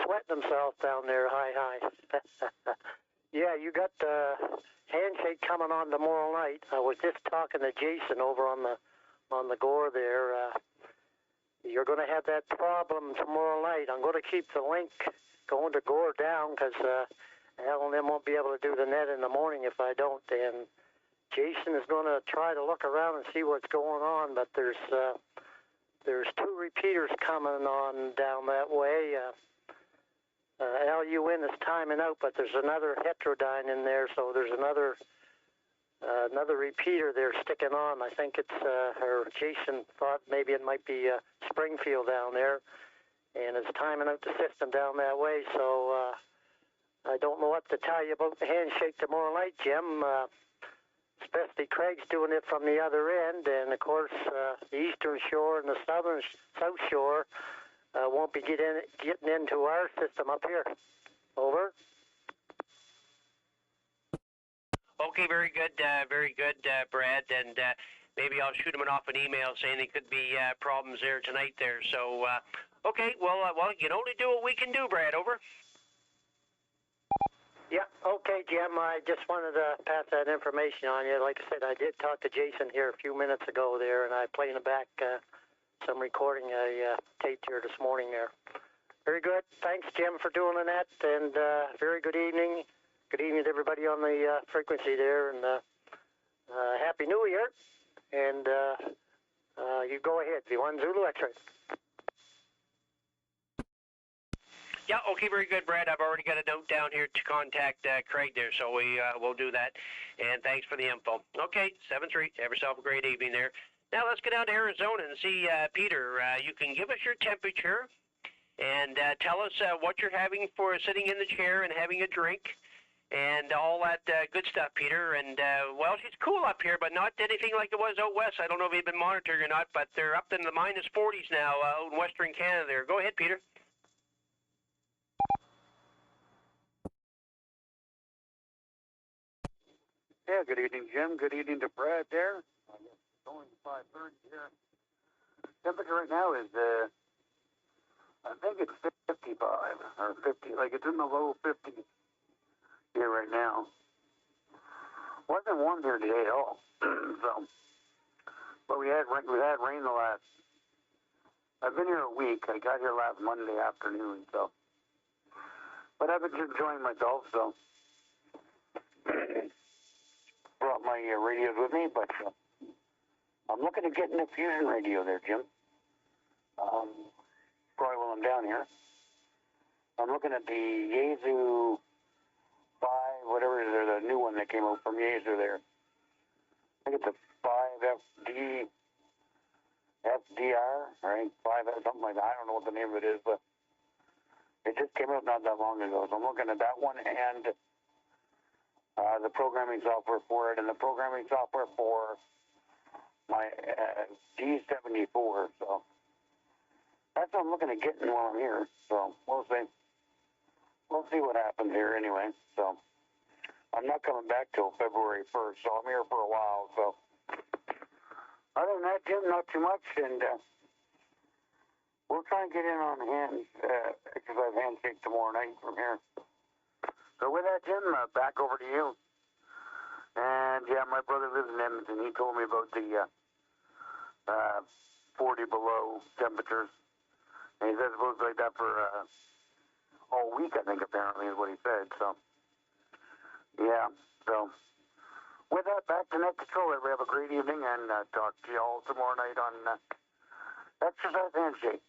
sweating himself down there. Hi. Yeah, you got handshake coming on tomorrow night. I was just talking to Jason over on the Gore there. You're going to have that problem tomorrow night. I'm going to keep the link going to Gore down because Al and them won't be able to do the net in the morning if I don't. And Jason is going to try to look around and see what's going on, but there's 2 repeaters coming on down that way. LUN is timing out, but there's another heterodyne in there, so there's another repeater there sticking on. I think it's, or Jason thought maybe it might be Springfield down there, and it's timing out the system down that way, so I don't know what to tell you about the handshake tomorrow night, Jim. Especially Craig's doing it from the other end, and of course the eastern shore and the south shore won't be getting into our system up here. Over. Okay, very good, Brad. And maybe I'll shoot him off an email saying there could be problems there tonight there. So, okay, well, you can only do what we can do, Brad. Over. Yeah, okay, Jim. I just wanted to pass that information on you. Like I said, I did talk to Jason here a few minutes ago there, and I played back some recording I taped here this morning there. Very good. Thanks, Jim, for doing that, and very good evening. Good evening to everybody on the frequency there, and Happy New Year. And you go ahead, V1 Zulu X-ray. Yeah, okay, very good, Brad. I've already got a note down here to contact Craig there, so we'll do that. And thanks for the info. Okay, 7-3. Have yourself a great evening there. Now let's get down to Arizona and see Peter. You can give us your temperature and tell us what you're having for sitting in the chair and having a drink and all that good stuff, Peter. And, well, it's cool up here, but not anything like it was out west. I don't know if you've been monitoring or not, but they're up in the minus 40s now out in Western Canada there. Go ahead, Peter. Yeah, good evening, Jim. Good evening to Brad there. It's only 5:30 here. Temperature right now is, I think it's 55 or 50, like it's in the low 50s here right now. Wasn't warm here today at all. So, but we had rain the last. I've been here a week. I got here last Monday afternoon, so. But I've been enjoying myself, so. Brought my radios with me, but I'm looking at getting a fusion radio there, Jim. Probably while I'm down here. I'm looking at the Yaesu 5, whatever it is, the new one that came out from Yaesu there. I think it's a 5 5FDR, right? 5, something like that. I don't know what the name of it is, but it just came out not that long ago. So I'm looking at that one and the programming software for it, and the programming software for my D74. So that's what I'm looking at getting while I'm here. So we'll see. We'll see what happens here anyway. So I'm not coming back till February 1st, so I'm here for a while. So other than that, Jim, not too much, and we'll try and get in on exercise handshake tomorrow night from here. So with that, Jim, back over to you. And yeah, my brother lives in Edmonton. He told me about the 40 below temperatures. And he said it's supposed to be like that for all week, I think, apparently, is what he said. So, yeah. So, with that, back to Net Control. Everybody have a great evening, and talk to you all tomorrow night on Exercise Handshake.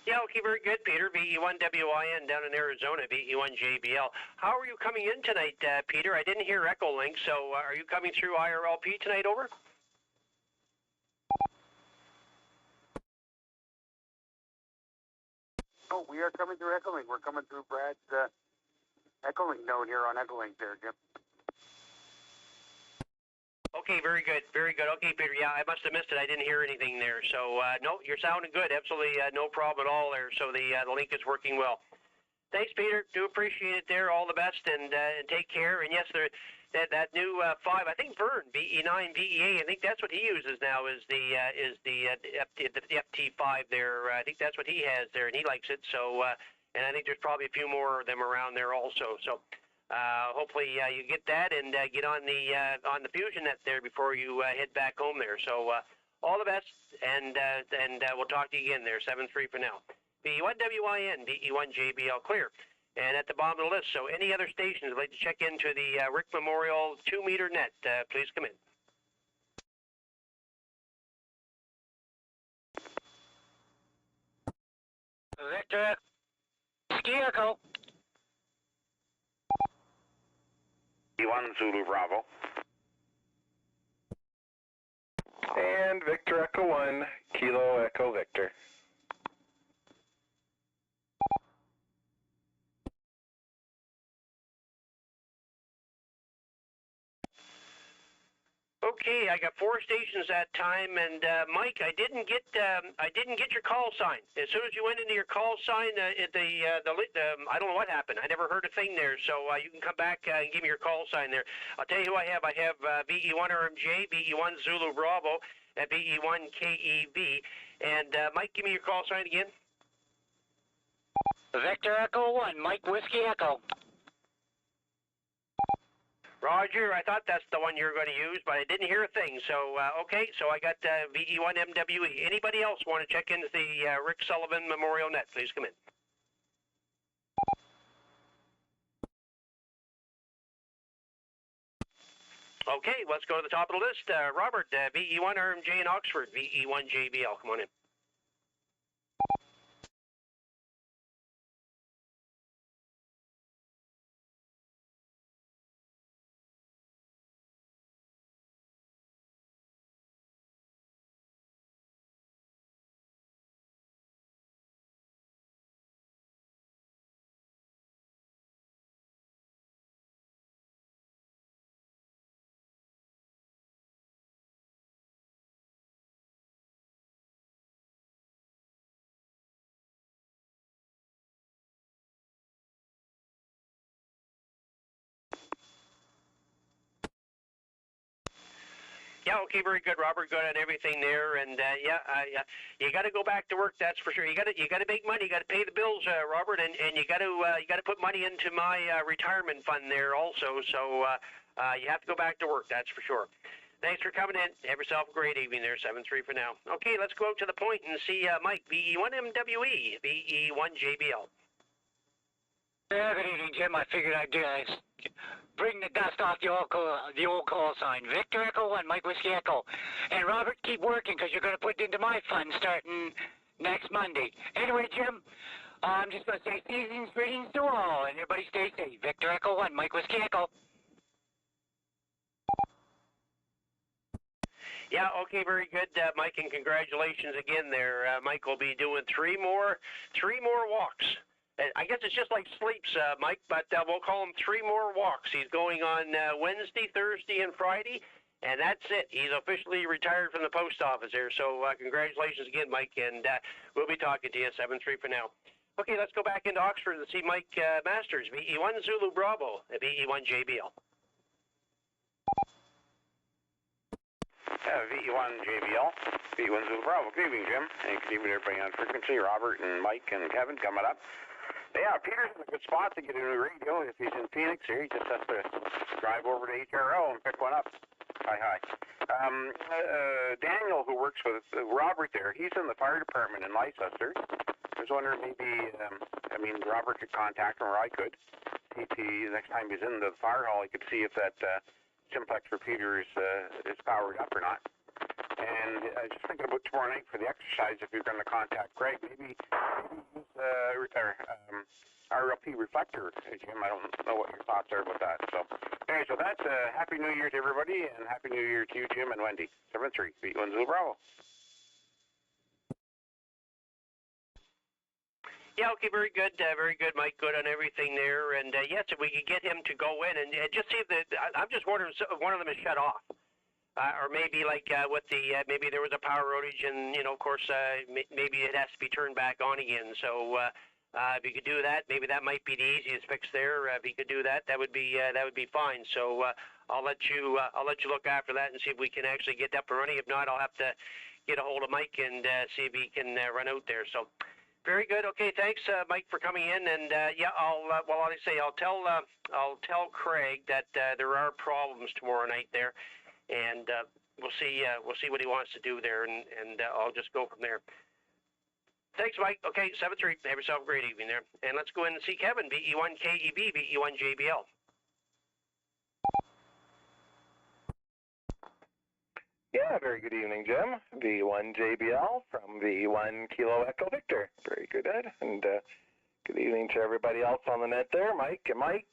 Yeah, okay, very good, Peter. VE1WIN down in Arizona, VE1JBL. How are you coming in tonight, Peter? I didn't hear Echo Link, so are you coming through IRLP tonight, over? Oh, we are coming through Echolink. We're coming through Brad's Echolink node here on Echolink there, Jim. Okay, very good, very good. Okay, Peter, yeah, I must have missed it. I didn't hear anything there. So, no, you're sounding good. Absolutely no problem at all there. So the link is working well. Thanks, Peter. Do appreciate it there. All the best, and take care. And yes, that new 5, I think Vern, VE9, VEA, I think that's what he uses now is the FT5 there. I think that's what he has there, and he likes it. So, and I think there's probably a few more of them around there also. So, hopefully you get that and get on the Fusion Net there before you head back home there. So, all the best, and we'll talk to you again there. 7-3 for now. VE1WIN, VE1JBL clear. And at the bottom of the list, so any other stations would like to check into the Rick Memorial 2-meter net, please come in. Victor, Ski Echo. E1 Zulu Bravo. And Victor Echo 1, Kilo Echo Victor. Okay, I got 4 stations that time, and Mike, I didn't get your call sign. As soon as you went into your call sign, I don't know what happened. I never heard a thing there, so you can come back and give me your call sign there. I'll tell you who I have. I have VE1 RMJ, VE1 Zulu Bravo, and VE1 KEV. And Mike, give me your call sign again. Victor Echo 1, Mike Whiskey Echo. Roger, I thought that's the one you were going to use, but I didn't hear a thing. So, okay, so I got VE1MWE. Anybody else want to check into the Rick Sullivan Memorial Net? Please come in. Okay, let's go to the top of the list. Robert, VE1 RMJ in Oxford, VE1JBL. Come on in. Yeah, okay, very good, Robert. Good on everything there, and you got to go back to work. That's for sure. You got to make money. You got to pay the bills, Robert, and you got to put money into my retirement fund there also. So you have to go back to work. That's for sure. Thanks for coming in. Have yourself a great evening there. 7-3 for now. Okay, let's go out to the point and see Mike, VE1MWE, VE1JBL. Yeah, good evening, Jim. I figured I'd bring the dust off the old call sign. Victor Echo 1, Mike Whiskey Echo. And Robert, keep working because you're going to put it into my fund starting next Monday. Anyway, Jim, I'm just going to say season's greetings to all, and everybody stay safe. Victor Echo 1, Mike Whiskey Echo. Yeah, okay, very good, Mike, and congratulations again there. Mike will be doing three more walks. I guess it's just like sleeps, Mike, but we'll call him 3 more walks. He's going on Wednesday, Thursday, and Friday, and that's it. He's officially retired from the post office here, so congratulations again, Mike, and we'll be talking to you 7-3 for now. Okay, let's go back into Oxford and see Mike Masters, VE1 Zulu Bravo, VE1 JBL. VE1 JBL, VE1 Zulu Bravo. Good evening, Jim, and good evening everybody on frequency. Robert and Mike and Kevin coming up. Yeah, Peter's in a good spot to get a new radio. If he's in Phoenix here, he just has to drive over to HRO and pick one up. Hi. Daniel, who works with Robert there, he's in the fire department in Leicester. I was wondering maybe, Robert could contact him, or I could. Next time he's in the fire hall, he could see if that simplex repeater is powered up or not. And I was just thinking about tomorrow night for the exercise, if you're going to contact Greg, maybe use RLP reflector, Jim. I don't know what your thoughts are about that. So anyway, so that's Happy New Year to everybody, and Happy New Year to you, Jim and Wendy. 7-3, VE1 Zulu Bravo. Yeah, okay, very good, Mike. Good on everything there. And yes, if we could get him to go in and just see if I'm just wondering if one of them is shut off. Or maybe like with the, maybe there was a power outage and, of course, maybe it has to be turned back on again. So if you could do that, maybe that might be the easiest fix there. If you could do that, that would be fine. So I'll let you look after that and see if we can actually get that up and running. If not, I'll have to get a hold of Mike and see if he can run out there. So very good. Okay, thanks, Mike, for coming in. And yeah, I'll tell Craig that there are problems tomorrow night there. And we'll see what he wants to do there, and I'll just go from there. Thanks, Mike. Okay, 7-3. Have yourself a great evening there. And let's go in and see Kevin, VE1 KEB, VE1 JBL. Yeah, very good evening, Jim. VE1 JBL from VE1 Kilo Echo Victor. Very good, Ed. And good evening to everybody else on the net there, Mike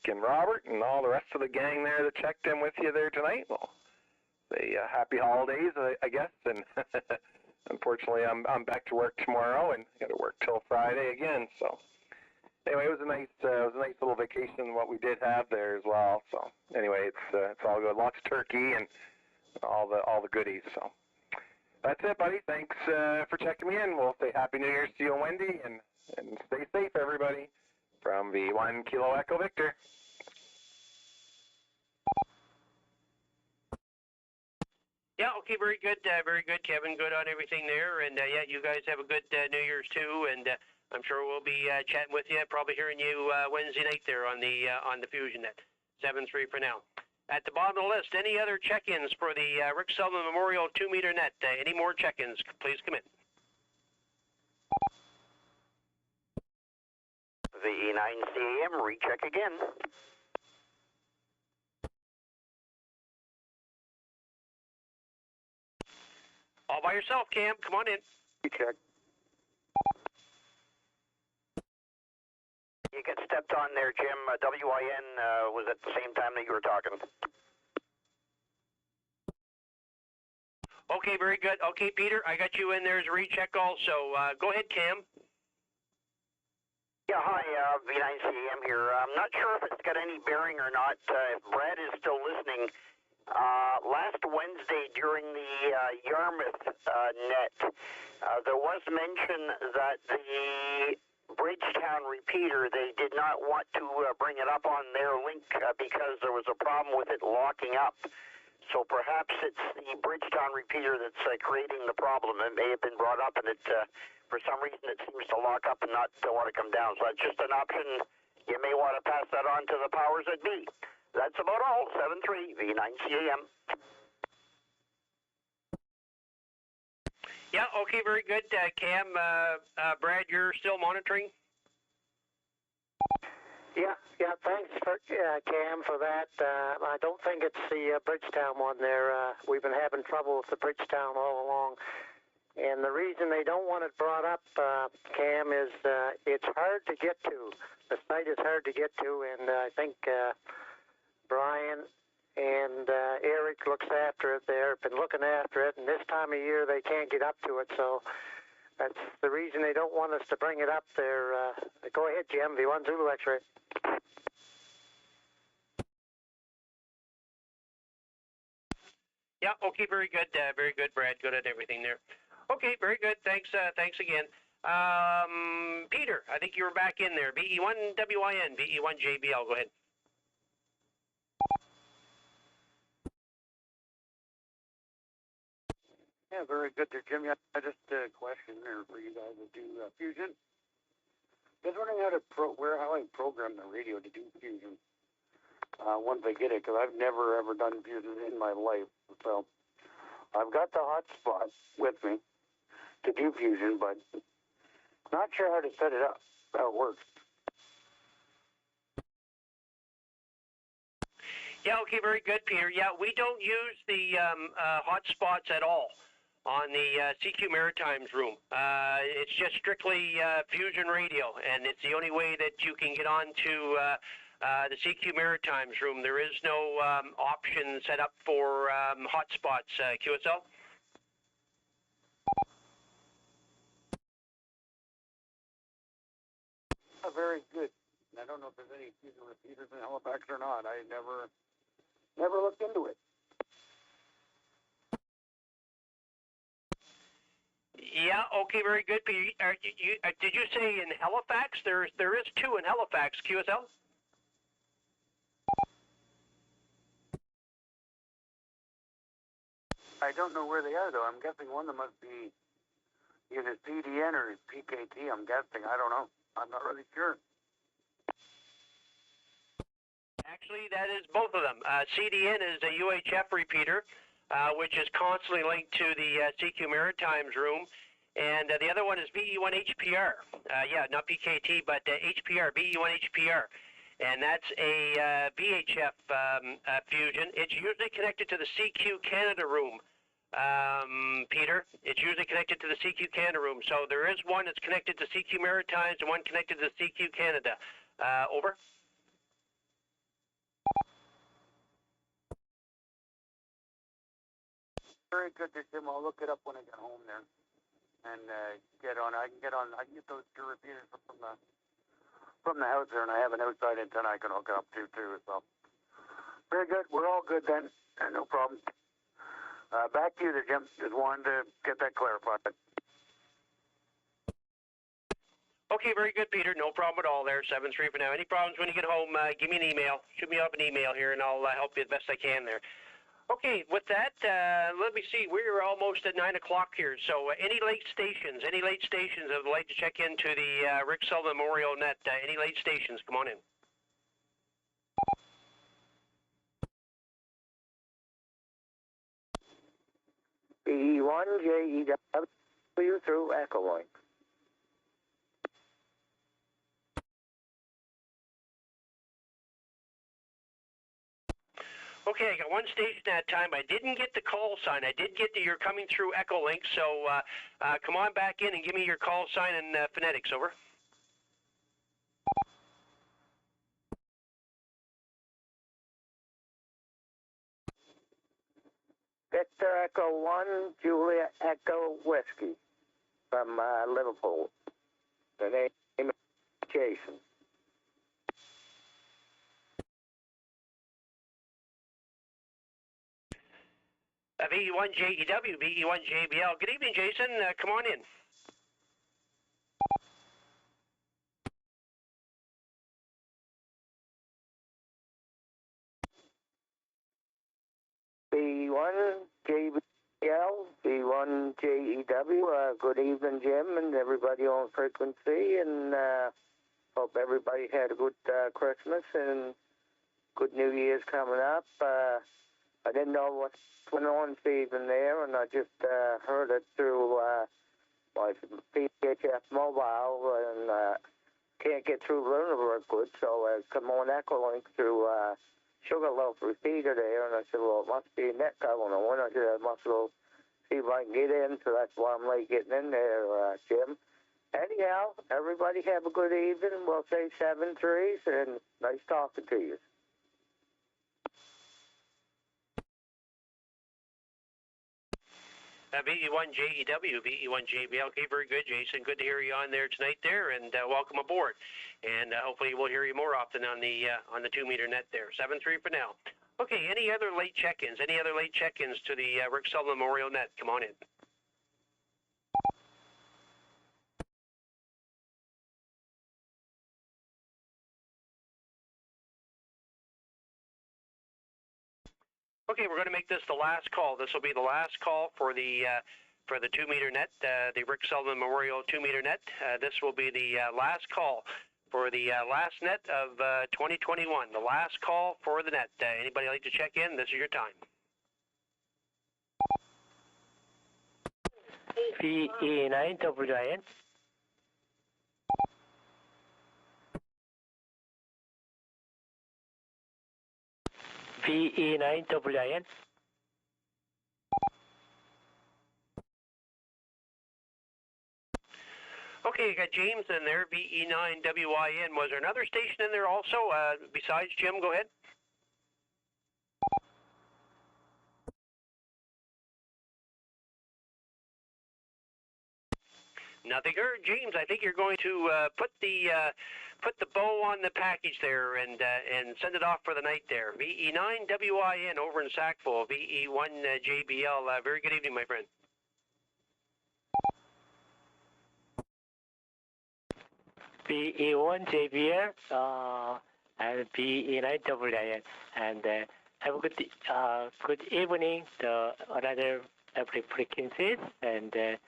and Robert and all the rest of the gang there that checked in with you there tonight. Well, happy holidays, I guess, and unfortunately, I'm back to work tomorrow, and I got to work till Friday again. So, anyway, it was a nice little vacation. What we did have there as well. So, anyway, it's all good. Lots of turkey and all the goodies. So, that's it, buddy. Thanks for checking me in. We'll say Happy New Year's to you and Wendy, and stay safe, everybody. From VE1 Kilo Echo Victor. Yeah, okay, very good, Kevin. Good on everything there, and yeah, you guys have a good New Year's too, and I'm sure we'll be chatting with you, probably hearing you Wednesday night there on the Fusion Net. 7-3 for now. At the bottom of the list, any other check-ins for the Rick Sullivan Memorial 2-meter net? Any more check-ins? Please come in. VE9CAM, recheck again. All by yourself, Cam. Come on in. Check. You get stepped on there, Jim. WIN was at the same time that you were talking. Okay, very good. Okay, Peter, I got you in there as a recheck also. Go ahead, Cam. Yeah, hi, V9CAM here. I'm not sure if it's got any bearing or not. If Brad is still listening, last Wednesday during the Yarmouth net, there was mention that the Bridgetown repeater, they did not want to bring it up on their link because there was a problem with it locking up. So perhaps it's the Bridgetown repeater that's creating the problem. It may have been brought up, and it, for some reason, it seems to lock up and not want to come down. So that's just an option. You may want to pass that on to the powers that be. That's about all. 7-3, V9CAM. Yeah, okay, very good. Cam, Brad, you're still monitoring? Yeah, thanks for Cam for that. I don't think it's the Bridgetown one there. We've been having trouble with the Bridgetown all along. And the reason they don't want it brought up, Cam, is it's hard to get to. The site is hard to get to, and I think Brian and Eric Eric looks after it there, been looking after it, and this time of year they can't get up to it, so that's the reason they don't want us to bring it up there. Go ahead, Jim, V1 Zulu X-ray. Yeah, okay, very good, Brad. Good at everything there. Okay, very good. Thanks again. Peter, I think you were back in there. BE1WIN, BE1JBL. Go ahead. Yeah, very good there, Jim. Yeah, just a question there for you guys to do fusion. Just wondering how I program the radio to do fusion once I get it, because I've never ever done fusion in my life. So I've got the hotspot with me to do fusion, but not sure how to set it up, how it works. Yeah, okay, very good, Peter. Yeah, we don't use the hotspots at all on the CQ Maritimes room. It's just strictly fusion radio, and it's the only way that you can get on to the CQ Maritimes room. There is no option set up for hotspots, QSL. Very good. I don't know if there's any fusion repeaters in Halifax or not. I never looked into it. Yeah, okay, very good. Did you say in Halifax? There is two in Halifax, QSL? I don't know where they are, though. I'm guessing one of them must be either CDN or PKT. I'm guessing. I don't know. I'm not really sure. Actually, that is both of them. CDN is a UHF repeater, which is constantly linked to the CQ Maritimes room. And the other one is BE1HPR. Yeah, not PKT, but HPR, BE1HPR. And that's a VHF fusion. It's usually connected to the CQ Canada room, Peter. It's usually connected to the CQ Canada room. So there is one that's connected to CQ Maritimes and one connected to CQ Canada. Over. Very good, Jim. I'll look it up when I get home there and get on. I can get those two repeaters from the house there, and I have an outside antenna I can hook up to too. So very good. We're all good then. No problem. Back to you there, Jim. Just wanted to get that clarified. Okay, very good, Peter. No problem at all there. 7-3 for now. Any problems when you get home, give me an email. Shoot me up an email here, and I'll help you the best I can there. Okay, with that, let me see. We're almost at 9 o'clock here. So any late stations that would like to check into the Rick Sullivan Memorial Net, any late stations, come on in. BE1JEW through Echo Link. Okay, I got one station that time. I didn't get the call sign. I did get that you're coming through Echo Link, so come on back in and give me your call sign and phonetics, over. Victor Echo 1, Julia Echo Whiskey from Liverpool. The name is Jason. VE1JEW, VE1JBL. Good evening, Jason. Come on in. B1JBL, B1JEW. Good evening, Jim, and everybody on frequency, and hope everybody had a good Christmas and good New Year's coming up. I didn't know what's going on this evening there, and I just heard it through my PHF mobile, and can't get through Lunenburg good, so I come on Echolink through Sugarloaf repeater there, and I said, well, it must be a net going on. I said, I must go see if I can get in, so that's why I'm late getting in there, Jim. Anyhow, everybody have a good evening. We'll say 7-3s, and nice talking to you. VE1JEW, VE1JBL. Okay, very good, Jason. Good to hear you on there tonight there, and welcome aboard. And hopefully we'll hear you more often on the 2-meter net there. 7-3 for now. Okay, any other late check-ins? Any other late check-ins to the Rick Sullivan Memorial net? Come on in. Okay, we're going to make this the last call. This will be the last call for the 2-meter net, the Rick Sullivan Memorial 2-meter net. This will be the last call for the last net of 2021. The last call for the net. Anybody like to check in? This is your time. VE9WIN. VE9WIN. Okay, you got James in there, VE9WIN. Was there another station in there also besides Jim? Go ahead. Nothing heard, James. I think you're going to put the bow on the package there and send it off for the night there. VE9WIN over in Sackville, VE1JBL. Very good evening, my friend. VE1JBL and VE9WIN, and have a good evening to another every frequencies, and a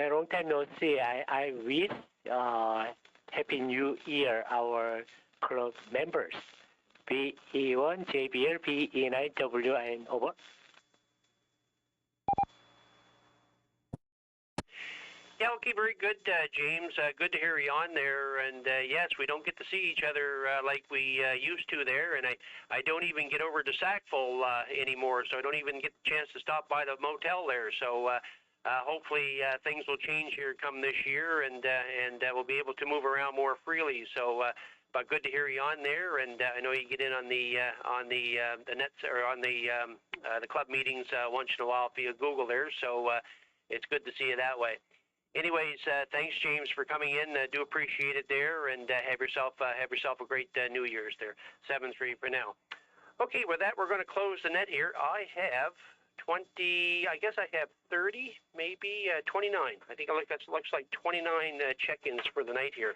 long time no see. I wish Happy New Year our club members. VE1JBL, VE9WIN over. Yeah, okay, very good, James. Good to hear you on there. And yes, we don't get to see each other like we used to there. And I don't even get over to Sackville anymore, so I don't even get the chance to stop by the motel there. So hopefully things will change here come this year, and we'll be able to move around more freely. So, but good to hear you on there. And I know you get in on the nets or on the club meetings once in a while via Google there. So it's good to see you that way. Anyways, thanks, James, for coming in. Do appreciate it there, and have yourself a great New Year's there. 7-3 for now. Okay, with that, we're going to close the net here. I have 20. I guess I have 30, maybe 29. I think that looks like 29 check-ins for the night here.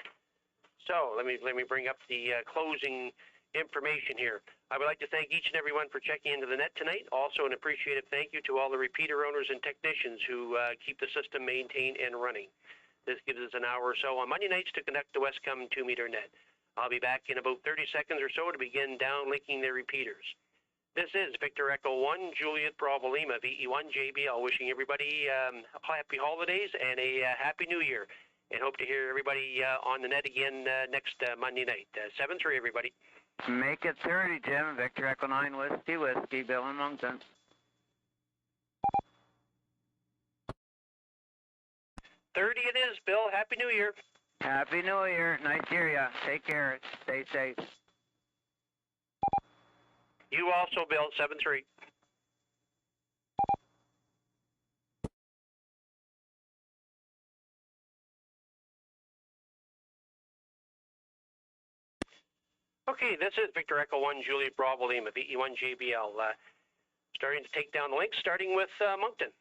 So let me bring up the closing information here. I would like to thank each and everyone for checking into the net tonight. Also, an appreciative thank you to all the repeater owners and technicians who keep the system maintained and running. This gives us an hour or so on Monday nights to conduct the Westcumb 2-meter net. I'll be back in about 30 seconds or so to begin downlinking the repeaters. This is Victor Echo 1, Juliet Bravo Lima, VE1JBL, wishing everybody happy holidays and a happy new year. And hope to hear everybody on the net again next Monday night. 7-3, everybody. Make it 30, Jim. Victor Echo 9, Whiskey, Bill in Moncton. 30 it is, Bill. Happy New Year. Happy New Year. Nice to hear ya. Take care. Stay safe. You also, Bill. 7-3. Okay, this is Victor Echo 1, Juliet Bravo Lima, VE1JBL. Starting to take down the links, starting with Moncton.